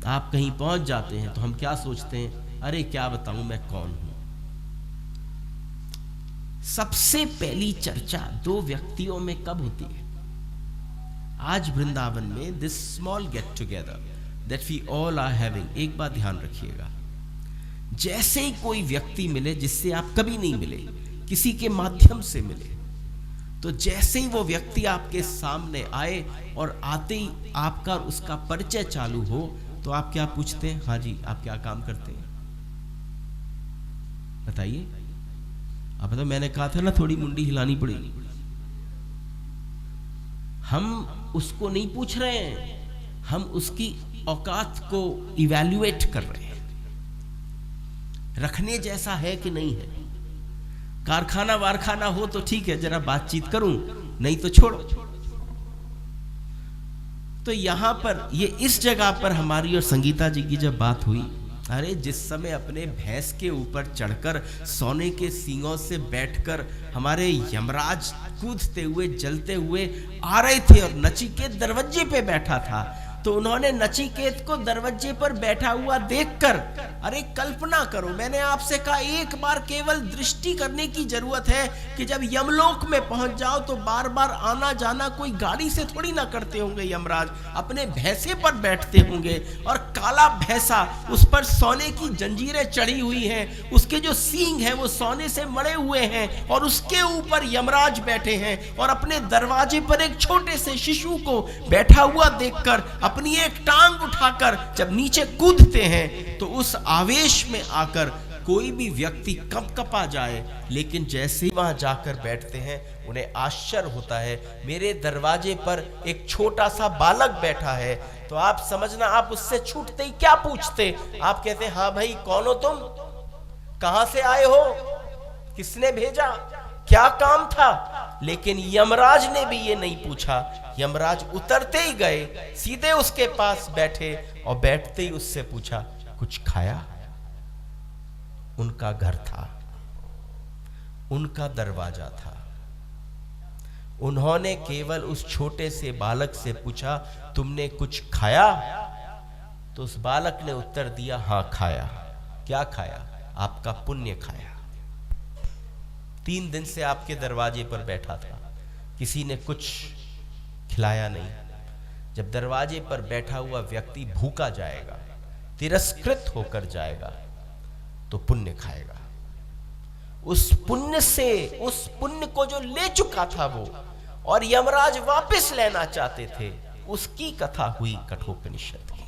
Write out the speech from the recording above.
आप कहीं पहुंच जाते हैं तो हम क्या सोचते हैं, अरे क्या बताऊं मैं कौन हूं। सबसे पहली चर्चा दो व्यक्तियों में कब होती है? आज वृंदावन में this small get together that we all are having, एक बात ध्यान रखिएगा, जैसे ही कोई व्यक्ति मिले जिससे आप कभी नहीं मिले, किसी के माध्यम से मिले, तो जैसे ही वो व्यक्ति आपके सामने आए और आते ही आपका उसका परिचय चालू हो, तो आप क्या पूछते हैं? हाँ जी, आप क्या काम करते हैं बताइए। अब तो मैंने कहा था ना, थोड़ी मुंडी हिलानी पड़ेगी। हम उसको नहीं पूछ रहे हैं, हम उसकी औकात को इवैल्यूएट कर रहे हैं, रखने जैसा है कि नहीं है। कारखाना वारखाना हो तो ठीक है, जरा बातचीत करूं, नहीं तो छोड़ो। तो यहां पर ये इस जगह पर हमारी और संगीता जी की जब बात हुई, अरे जिस समय अपने भैंस के ऊपर चढ़कर सोने के सींगों से बैठकर हमारे यमराज कूदते हुए जलते हुए आ रहे थे और नचिकेत दरवाजे पे बैठा था, तो उन्होंने नचिकेत को दरवाजे पर बैठा हुआ देखकर, अरे कल्पना करो, मैंने आपसे कहा एक बार केवल दृष्टि करने की जरूरत है कि जब यमलोक में पहुंच जाओ तो बार बार आना जाना कोई गाड़ी से थोड़ी ना करते होंगे यमराज, अपने भैंसे पर बैठते होंगे और काला भैंसा, उस पर सोने की जंजीरें चढ़ी हुई हैं, उसके जो सींग हैं वो सोने से मड़े हुए हैं और उसके ऊपर यमराज बैठे हैं, और अपने दरवाजे पर एक छोटे से शिशु को बैठा हुआ देखकर अपनी एक टांग उठाकर जब नीचे कूदते हैं, तो उस आवेश में आकर कोई भी व्यक्ति कपकपा जाए, लेकिन जैसे ही वहां जाकर बैठते हैं उन्हें आश्चर्य होता है, मेरे दरवाजे पर एक छोटा सा बालक बैठा है। तो आप समझना, आप उससे छूटते ही क्या पूछते? आप कहते हैं, हाँ भाई कौन हो तुम, कहां से आए हो, किसने भेजा, क्या काम था? लेकिन यमराज ने भी ये नहीं पूछा। यमराज उतरते ही गए, सीधे उसके पास बैठे और बैठते ही उससे पूछा, कुछ खाया? उनका घर था, उनका दरवाजा था, उन्होंने केवल उस छोटे से बालक से पूछा, तुमने कुछ खाया? तो उस बालक ने उत्तर दिया, हाँ खाया। क्या खाया? आपका पुण्य खाया। 3 दिन से आपके दरवाजे पर बैठा था, किसी ने कुछ खिलाया नहीं। जब दरवाजे पर बैठा हुआ व्यक्ति भूखा जाएगा, तिरस्कृत होकर जाएगा, तो पुण्य खाएगा। उस पुण्य से, उस पुण्य को जो ले चुका था वो और यमराज वापस लेना चाहते थे, उसकी कथा हुई कठोपनिषद की।